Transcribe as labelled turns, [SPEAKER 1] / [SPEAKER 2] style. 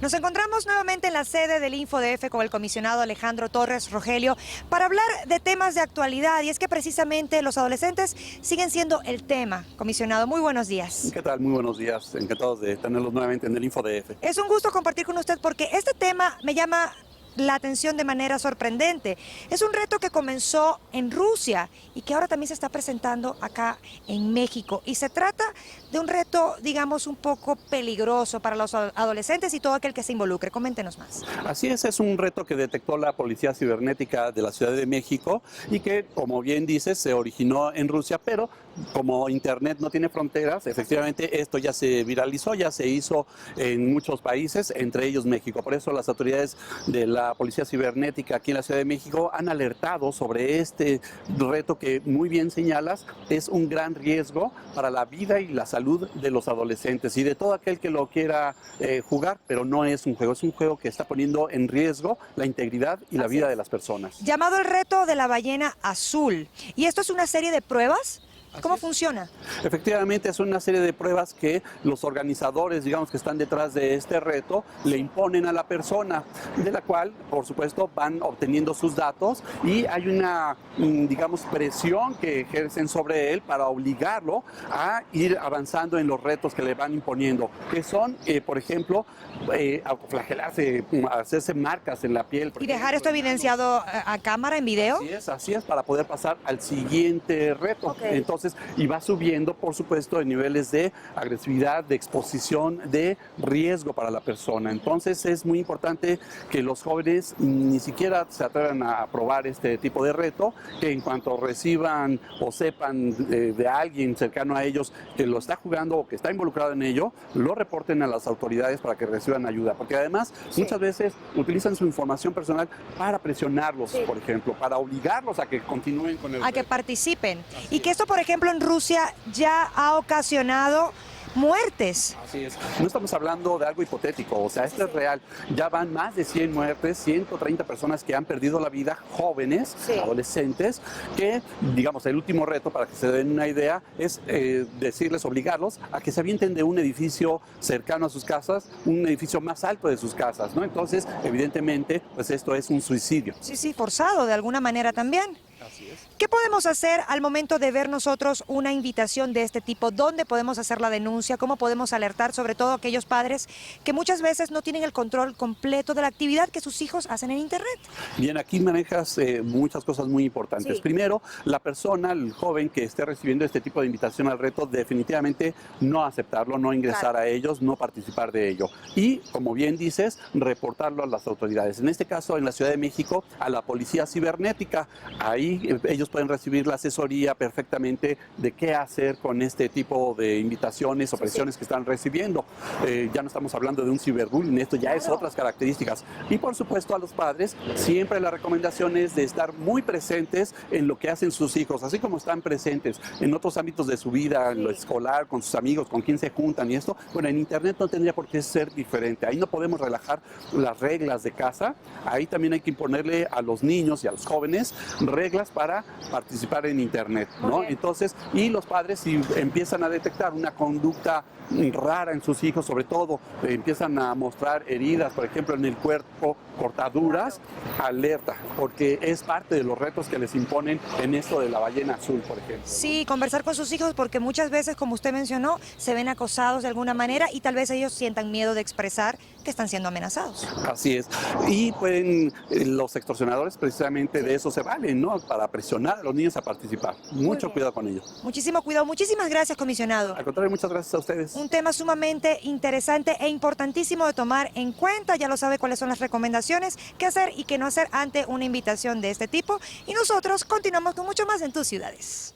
[SPEAKER 1] Nos encontramos nuevamente en la sede del InfoDF con el comisionado Alejandro Torres Rogelio para hablar de temas de actualidad, y es que precisamente los adolescentes siguen siendo el tema. Comisionado, muy buenos días.
[SPEAKER 2] ¿Qué tal? Muy buenos días. Encantados de tenerlos nuevamente en el InfoDF.
[SPEAKER 1] Es un gusto compartir con usted porque este tema me llama la atención de manera sorprendente. Es un reto que comenzó en Rusia y que ahora también se está presentando acá en México. Y se trata de un reto, digamos, un poco peligroso para los adolescentes y todo aquel que se involucre. Coméntenos más.
[SPEAKER 2] Así es un reto que detectó la Policía Cibernética de la Ciudad de México y que, como bien dices, se originó en Rusia, pero como Internet no tiene fronteras, efectivamente esto ya se viralizó, ya se hizo en muchos países, entre ellos México. Por eso las autoridades de la Policía Cibernética aquí en la Ciudad de México han alertado sobre este reto que, muy bien señalas, es un gran riesgo para la vida y la salud de los adolescentes y de todo aquel que lo quiera jugar, pero no es un juego que está poniendo en riesgo la integridad y la vida de las personas.
[SPEAKER 1] Llamado el reto de la ballena azul. ¿Y esto es una serie de pruebas? ¿Cómo funciona?
[SPEAKER 2] Efectivamente, es una serie de pruebas que los organizadores, digamos, que están detrás de este reto, le imponen a la persona, de la cual, por supuesto, van obteniendo sus datos y hay una, digamos, presión que ejercen sobre él para obligarlo a ir avanzando en los retos que le van imponiendo, que son, por ejemplo, autoflagelarse, hacerse marcas en la piel.
[SPEAKER 1] ¿Y dejar esto evidenciado a cámara, en video?
[SPEAKER 2] Así es, para poder pasar al siguiente reto.
[SPEAKER 1] Okay.
[SPEAKER 2] Entonces, y va subiendo, por supuesto, en niveles de agresividad, de exposición, de riesgo para la persona. Entonces, es muy importante que los jóvenes ni siquiera se atrevan a probar este tipo de reto, que en cuanto reciban o sepan de alguien cercano a ellos que lo está jugando o que está involucrado en ello, lo reporten a las autoridades para que reciban ayuda. Porque además, muchas veces utilizan su información personal para presionarlos, por ejemplo, para obligarlos a que continúen con el reto.
[SPEAKER 1] Que participen. Y que esto, por ejemplo, en Rusia ya ha ocasionado muertes.
[SPEAKER 2] Así es. No estamos hablando de algo hipotético, o sea, esto es real. Ya van más de 100 muertes, 130 personas que han perdido la vida, jóvenes, adolescentes, que, digamos, el último reto, para que se den una idea, es decirles, obligarlos a que se avienten de un edificio cercano a sus casas, un edificio más alto de sus casas, ¿no? Entonces, evidentemente, pues esto es un suicidio.
[SPEAKER 1] Sí, forzado de alguna manera también.
[SPEAKER 2] Así es.
[SPEAKER 1] ¿Qué podemos hacer al momento de ver nosotros una invitación de este tipo? ¿Dónde podemos hacer la denuncia? ¿Cómo podemos alertar sobre todo a aquellos padres que muchas veces no tienen el control completo de la actividad que sus hijos hacen en Internet?
[SPEAKER 2] Bien, aquí manejas muchas cosas muy importantes.
[SPEAKER 1] Sí.
[SPEAKER 2] Primero, la persona, el joven que esté recibiendo este tipo de invitación al reto, definitivamente no aceptarlo, no ingresar a ellos, no participar de ello. Y, como bien dices, reportarlo a las autoridades. En este caso, en la Ciudad de México, a la Policía Cibernética. Ahí ellos pueden recibir la asesoría perfectamente de qué hacer con este tipo de invitaciones o presiones que están recibiendo. Ya no estamos hablando de un ciberbullying, esto ya es otras características. Y por supuesto a los padres, siempre la recomendación es de estar muy presentes en lo que hacen sus hijos, así como están presentes en otros ámbitos de su vida, en lo escolar, con sus amigos, con quién se juntan y esto. Bueno, en Internet no tendría por qué ser diferente. Ahí no podemos relajar las reglas de casa. Ahí también hay que imponerle a los niños y a los jóvenes reglas para participar en Internet, ¿no? Entonces, y los padres, si empiezan a detectar una conducta rara en sus hijos, sobre todo empiezan a mostrar heridas, por ejemplo, en el cuerpo, cortaduras, alerta, porque es parte de los retos que les imponen en esto de la ballena azul, por ejemplo.
[SPEAKER 1] Sí, conversar con sus hijos, porque muchas veces, como usted mencionó, se ven acosados de alguna manera y tal vez ellos sientan miedo de expresar que están siendo amenazados.
[SPEAKER 2] Así es. Y pueden, los extorsionadores precisamente de eso se valen, ¿no? Para presionar a los niños a participar. Mucho cuidado con ellos.
[SPEAKER 1] Muchísimo cuidado. Muchísimas gracias, comisionado.
[SPEAKER 2] Al contrario, muchas gracias a ustedes.
[SPEAKER 1] Un tema sumamente interesante e importantísimo de tomar en cuenta. Ya lo sabe cuáles son las recomendaciones, qué hacer y qué no hacer ante una invitación de este tipo. Y nosotros continuamos con mucho más en tus ciudades.